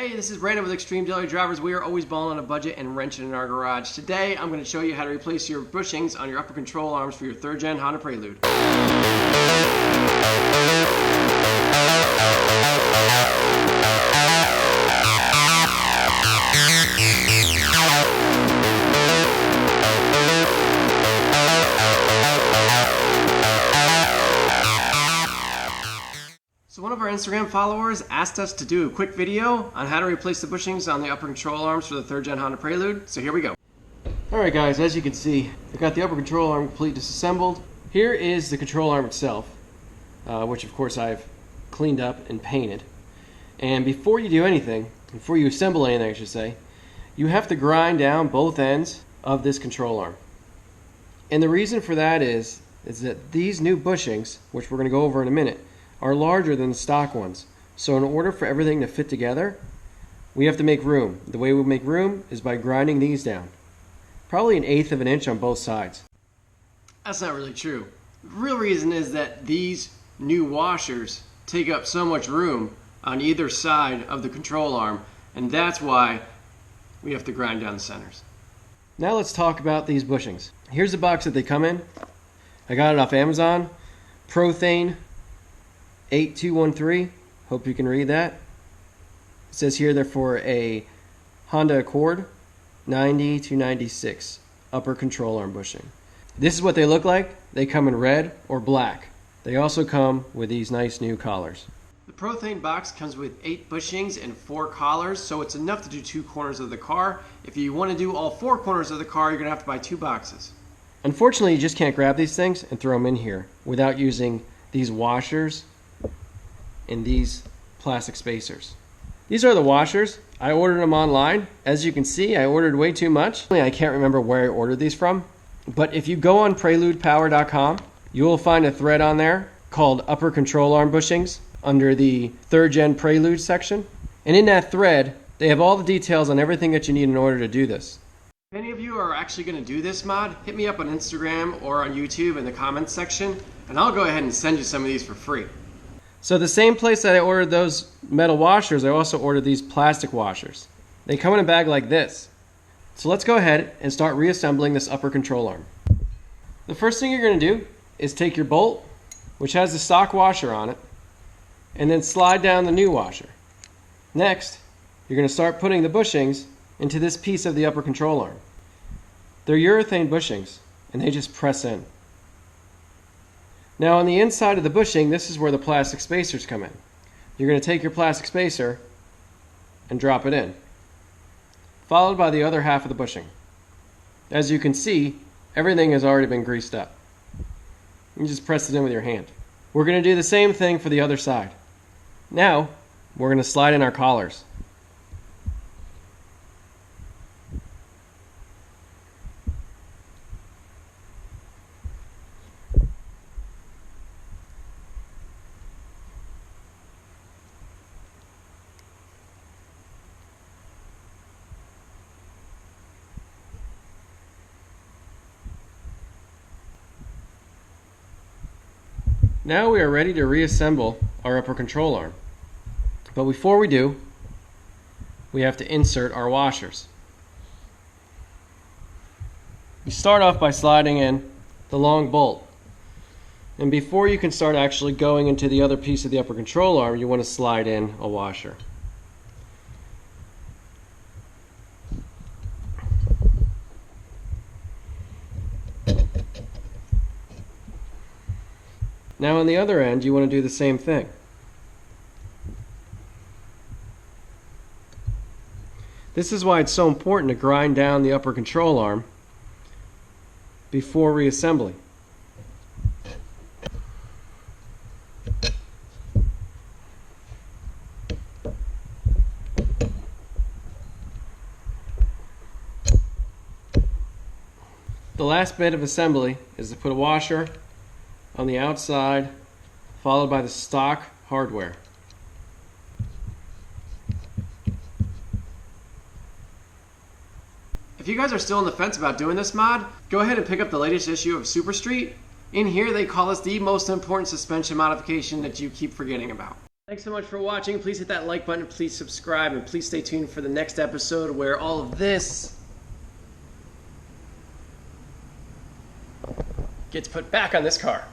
Hey, this is Brandon with Extreme Daily Drivers. We are always balling on a budget and wrenching in our garage. Today, I'm going to show you how to replace your bushings on your upper control arms for your 3rd gen Honda Prelude. So one of our Instagram followers asked us to do a quick video on how to replace the bushings on the upper control arms for the 3rd gen Honda Prelude. So here we go. Alright guys, as you can see, I got the upper control arm completely disassembled. Here is the control arm itself, which of course I've cleaned up and painted. And before you do anything, before you assemble anything I should say, you have to grind down both ends of this control arm. And the reason for that is that these new bushings, which we're going to go over in a minute, are larger than the stock ones. So in order for everything to fit together, we have to make room. The way we make room is by grinding these down. Probably 1/8 of an inch on both sides. That's not really true. The real reason is that these new washers take up so much room on either side of the control arm, and that's why we have to grind down the centers. Now let's talk about these bushings. Here's the box that they come in. I got it off Amazon. Prothane 8213. Hope you can read that. It says here they're for a Honda Accord 90 to 96 upper control arm bushing. This is what they look like. They come in red or black. They also come with these nice new collars. The Prothane box comes with 8 bushings and 4 collars, so it's enough to do 2 corners of the car. If you want to do all 4 corners of the car, you're going to have to buy 2 boxes. Unfortunately, you just can't grab these things and throw them in here without using these washers and these plastic spacers. These are the washers. I ordered them online. As you can see, I ordered way too much. I can't remember where I ordered these from, but if you go on preludepower.com, you will find a thread on there called Upper Control Arm Bushings under the 3rd gen Prelude section. And in that thread, they have all the details on everything that you need in order to do this. If any of you are actually going to do this mod, hit me up on Instagram or on YouTube in the comments section, and I'll go ahead and send you some of these for free. So the same place that I ordered those metal washers, I also ordered these plastic washers. They come in a bag like this. So let's go ahead and start reassembling this upper control arm. The first thing you're going to do is take your bolt, which has the stock washer on it, and then slide down the new washer. Next, you're going to start putting the bushings into this piece of the upper control arm. They're urethane bushings, and they just press in. Now on the inside of the bushing, this is where the plastic spacers come in. You're going to take your plastic spacer and drop it in, followed by the other half of the bushing. As you can see, everything has already been greased up. You just press it in with your hand. We're going to do the same thing for the other side. Now, we're going to slide in our collars. Now we are ready to reassemble our upper control arm. But before we do, we have to insert our washers. You start off by sliding in the long bolt. And before you can start actually going into the other piece of the upper control arm, you want to slide in a washer. Now on the other end, you want to do the same thing. This is why it's so important to grind down the upper control arm before reassembly. The last bit of assembly is to put a washer on the outside, followed by the stock hardware. If you guys are still on the fence about doing this mod, go ahead and pick up the latest issue of Super Street. In here they call this the most important suspension modification that you keep forgetting about. Thanks so much for watching. Please hit that like button, please subscribe, and please stay tuned for the next episode where all of this gets put back on this car.